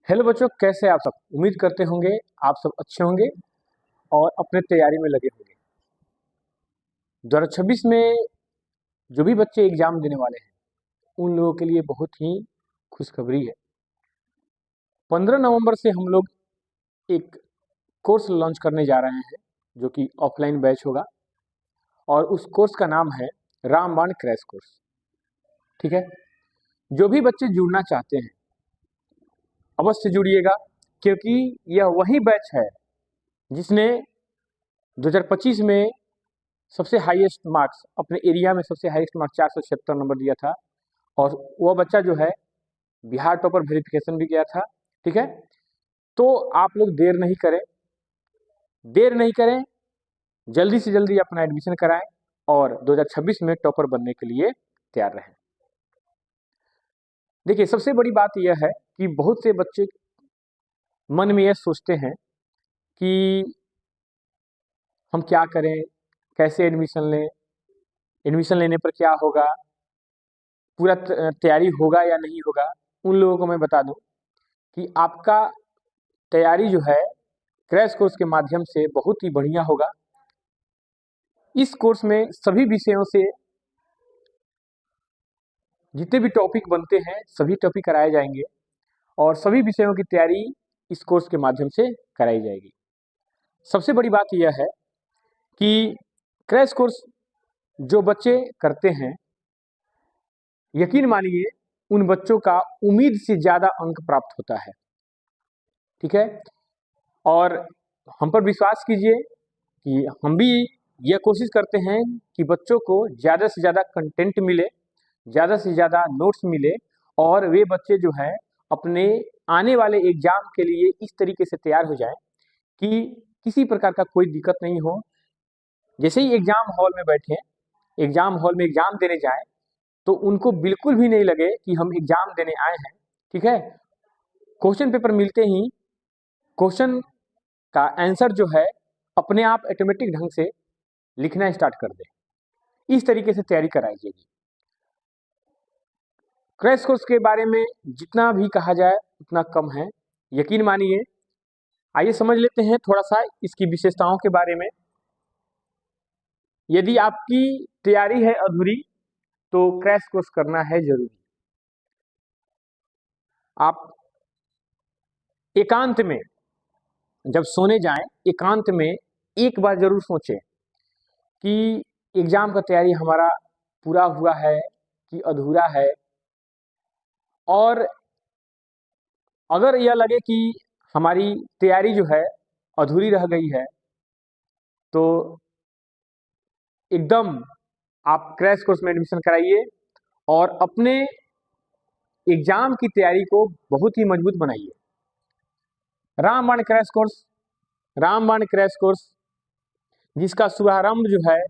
Hello बच्चों, कैसे आप सब? उम्मीद करते होंगे आप सब अच्छे होंगे और अपने तैयारी में लगे होंगे। 2026 में जो भी बच्चे एग्जाम देने वाले हैं उन लोगों के लिए बहुत ही खुशखबरी है। 15 नवंबर से हम लोग एक कोर्स लॉन्च करने जा रहे हैं जो कि ऑफलाइन बैच होगा और उस कोर्स का नाम है रामबाण क्रैश कोर्स। ठीक है, जो भी बच्चे जुड़ना चाहते हैं अवश्य जुड़िएगा, क्योंकि यह वही बैच है जिसने 2025 में सबसे हाईएस्ट मार्क्स अपने एरिया में सबसे हाईएस्ट मार्क्स 476 नंबर दिया था और वह बच्चा जो है बिहार टॉपर वेरिफिकेशन भी गया था। ठीक है, तो आप लोग देर नहीं करें, जल्दी से जल्दी अपना एडमिशन कराएं और 2026 में टॉपर बनने के लिए तैयार रहें। देखिए, सबसे बड़ी बात यह है कि बहुत से बच्चे मन में यह सोचते हैं कि हम क्या करें, कैसे एडमिशन लें, एडमिशन लेने पर क्या होगा, पूरा तैयारी होगा या नहीं होगा। उन लोगों को मैं बता दूं कि आपका तैयारी जो है क्रैश कोर्स के माध्यम से बहुत ही बढ़िया होगा। इस कोर्स में सभी विषयों से जितने भी टॉपिक बनते हैं सभी टॉपिक कराए जाएंगे और सभी विषयों की तैयारी इस कोर्स के माध्यम से कराई जाएगी। सबसे बड़ी बात यह है कि क्रैश कोर्स जो बच्चे करते हैं, यकीन मानिए उन बच्चों का उम्मीद से ज़्यादा अंक प्राप्त होता है। ठीक है, और हम पर विश्वास कीजिए कि हम भी यह कोशिश करते हैं कि बच्चों को ज़्यादा से ज़्यादा कंटेंट मिले, ज़्यादा से ज़्यादा नोट्स मिले और वे बच्चे जो हैं अपने आने वाले एग्ज़ाम के लिए इस तरीके से तैयार हो जाएं कि किसी प्रकार का कोई दिक्कत नहीं हो। जैसे ही एग्ज़ाम हॉल में बैठें, एग्ज़ाम हॉल में एग्ज़ाम देने जाएं तो उनको बिल्कुल भी नहीं लगे कि हम एग्ज़ाम देने आए हैं। ठीक है, क्वेश्चन पेपर मिलते ही क्वेश्चन का आंसर जो है अपने आप ऑटोमेटिक ढंग से लिखना स्टार्ट कर दें। इस तरीके से तैयारी कराई जाएगी। क्रैश कोर्स के बारे में जितना भी कहा जाए उतना कम है, यकीन मानिए। आइए समझ लेते हैं थोड़ा सा इसकी विशेषताओं के बारे में। यदि आपकी तैयारी है अधूरी तो क्रैश कोर्स करना है जरूरी। आप एकांत में जब सोने जाएं, एकांत में एक बार जरूर सोचें कि एग्जाम का तैयारी हमारा पूरा हुआ है कि अधूरा है, और अगर यह लगे कि हमारी तैयारी जो है अधूरी रह गई है तो एकदम आप क्रैश कोर्स में एडमिशन कराइए और अपने एग्जाम की तैयारी को बहुत ही मजबूत बनाइए। रामबाण क्रैश कोर्स, रामबाण क्रैश कोर्स जिसका शुभारंभ जो है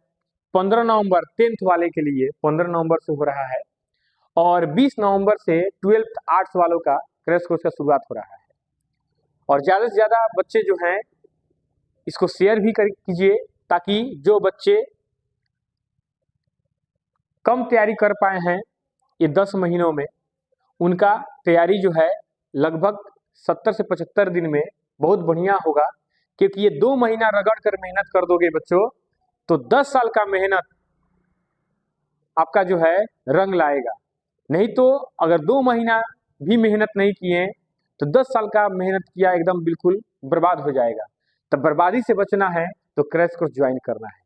15 नवंबर 10th वाले के लिए 15 नवंबर से हो रहा है और 20 नवंबर से 12th आर्ट्स वालों का क्रैश कोर्स का शुरुआत हो रहा है। और ज़्यादा से ज़्यादा बच्चे जो हैं इसको शेयर भी कीजिए ताकि जो बच्चे कम तैयारी कर पाए हैं ये 10 महीनों में, उनका तैयारी जो है लगभग 70 से 75 दिन में बहुत बढ़िया होगा। क्योंकि ये 2 महीना रगड़ कर मेहनत कर दोगे बच्चों तो 10 साल का मेहनत आपका जो है रंग लाएगा। नहीं तो अगर 2 महीना भी मेहनत नहीं किए तो 10 साल का मेहनत किया एकदम बिल्कुल बर्बाद हो जाएगा। तब बर्बादी से बचना है तो क्रैश कोर्स ज्वाइन करना है।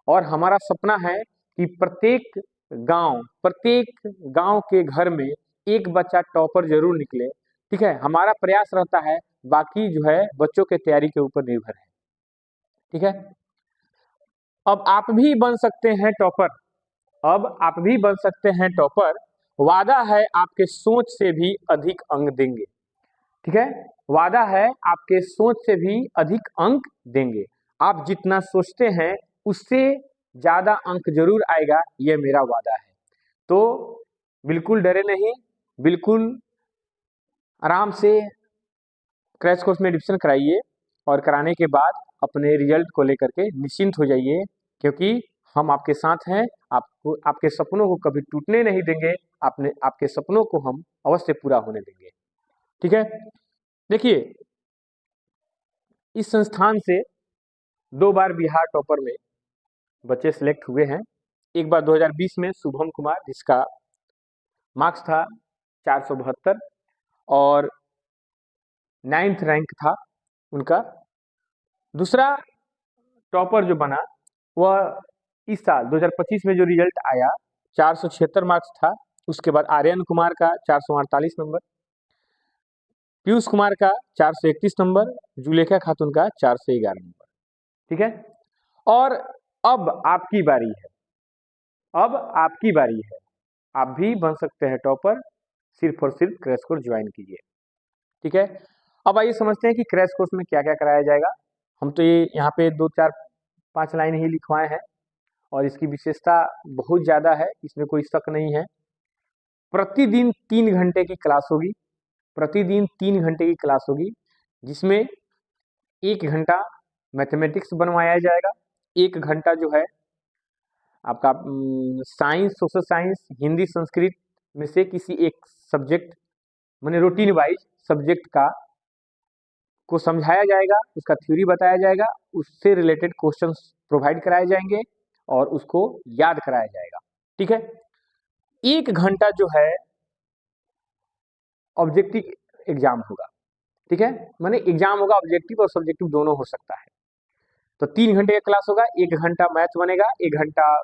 और हमारा सपना है कि प्रत्येक गांव के घर में एक बच्चा टॉपर जरूर निकले। ठीक है, हमारा प्रयास रहता है, बाकी जो है बच्चों के तैयारी के ऊपर निर्भर है। ठीक है, अब आप भी बन सकते हैं टॉपर, अब आप भी बन सकते हैं टॉपर। वादा है आपके सोच से भी अधिक अंक देंगे। ठीक है, वादा है आपके सोच से भी अधिक अंक देंगे। आप जितना सोचते हैं उससे ज्यादा अंक जरूर आएगा, यह मेरा वादा है। तो बिल्कुल डरे नहीं, बिल्कुल आराम से क्रैश कोर्स में एडमिशन कराइए और कराने के बाद अपने रिजल्ट को लेकर के निश्चिंत हो जाइए, क्योंकि हम आपके साथ हैं। आपको आपके सपनों को कभी टूटने नहीं देंगे, आपके सपनों को हम अवश्य पूरा होने देंगे। ठीक है, देखिए, इस संस्थान से 2 बार बिहार टॉपर में बच्चे सिलेक्ट हुए हैं। एक बार 2020 में शुभम कुमार, जिसका मार्क्स था 472 और 9th रैंक था उनका। दूसरा टॉपर जो बना वह इस साल 2025 में जो रिजल्ट आया 476 मार्क्स था। उसके बाद आर्यन कुमार का 448 नंबर, पीयूष कुमार का 431 नंबर, जुलेखा खातून का 411 नंबर। ठीक है, और अब आपकी बारी है, अब आपकी बारी है। आप भी बन सकते हैं टॉपर, सिर्फ और सिर्फ क्रैश कोर्स ज्वाइन कीजिए। ठीक है, अब आइए समझते हैं कि क्रैश कोर्स में क्या क्या कराया जाएगा। हम तो ये यहाँ पे 2 4 5 लाइन ही लिखवाए हैं और इसकी विशेषता बहुत ज़्यादा है, इसमें कोई शक नहीं है। प्रतिदिन 3 घंटे की क्लास होगी, प्रतिदिन 3 घंटे की क्लास होगी, जिसमें 1 घंटा मैथमेटिक्स बनवाया जाएगा, 1 घंटा जो है आपका science, social science, Hindi, Sanskrit में से किसी एक सब्जेक्ट माने रूटीन वाइज सब्जेक्ट का को समझाया जाएगा, उसका थ्योरी बताया जाएगा, उससे रिलेटेड क्वेश्चंस प्रोवाइड कराए जाएंगे और उसको याद कराया जाएगा। ठीक है, 1 घंटा जो है ऑब्जेक्टिव एग्जाम होगा। ठीक है, माने एग्जाम होगा, ऑब्जेक्टिव और सब्जेक्टिव दोनों हो सकता है। तो 3 घंटे का क्लास होगा, 1 घंटा मैथ बनेगा, 1 घंटा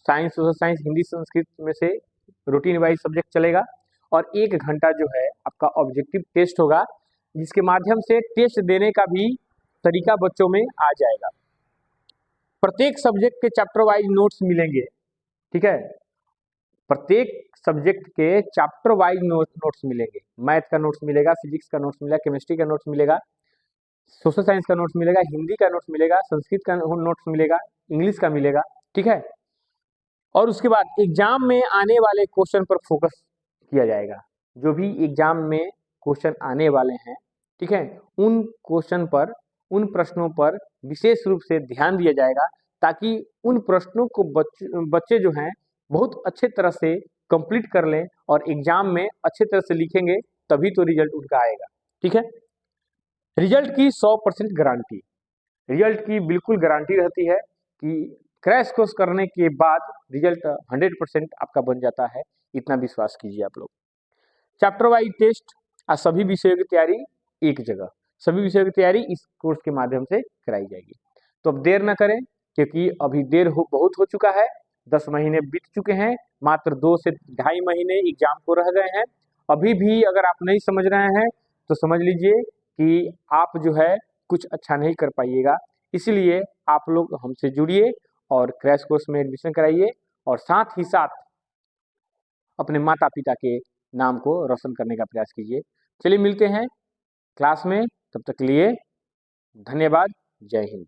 science, social science, Hindi, Sanskrit में से रूटीन वाइज सब्जेक्ट चलेगा और 1 घंटा जो है आपका ऑब्जेक्टिव टेस्ट होगा, जिसके माध्यम से टेस्ट देने का भी तरीका बच्चों में आ जाएगा। प्रत्येक सब्जेक्ट के चैप्टर वाइज नोट्स मिलेंगे। ठीक है, प्रत्येक सब्जेक्ट के चैप्टर वाइज नोट्स मिलेंगे। मैथ का नोट्स मिलेगा, फिजिक्स का नोट्स मिलेगा, केमिस्ट्री का नोट्स मिलेगा, सोशल साइंस का नोट्स मिलेगा, हिंदी का नोट्स मिलेगा, संस्कृत का नोट्स मिलेगा, इंग्लिश का मिलेगा। ठीक है, और उसके बाद एग्जाम में आने वाले क्वेश्चन पर फोकस किया जाएगा। जो भी एग्जाम में क्वेश्चन आने वाले हैं, ठीक है, उन क्वेश्चन पर, उन प्रश्नों पर विशेष रूप से ध्यान दिया जाएगा, ताकि उन प्रश्नों को बच्चे जो हैं बहुत अच्छे तरह से कंप्लीट कर लें और एग्जाम में अच्छे तरह से लिखेंगे, तभी तो रिजल्ट उनका आएगा। ठीक है, रिजल्ट की 100% गारंटी, रिजल्ट की बिल्कुल गारंटी रहती है कि क्रैश कोर्स करने के बाद रिजल्ट 100% आपका बन जाता है, इतना विश्वास कीजिए आप लोग। चैप्टर वाइज टेस्ट और सभी विषयों की तैयारी एक जगह, सभी विषयों की तैयारी इस कोर्स के माध्यम से कराई जाएगी। तो अब देर न करें, क्योंकि अभी बहुत हो चुका है, 10 महीने बीत चुके हैं, मात्र 2 से 2.5 महीने एग्जाम को रह गए हैं। अभी भी अगर आप नहीं समझ रहे हैं तो समझ लीजिए कि आप जो है कुछ अच्छा नहीं कर पाइएगा। इसलिए आप लोग हमसे जुड़िए और क्रैश कोर्स में एडमिशन कराइए और साथ ही साथ अपने माता पिता के नाम को रोशन करने का प्रयास कीजिए। चलिए मिलते हैं क्लास में, तब तक के लिए धन्यवाद। जय हिंद।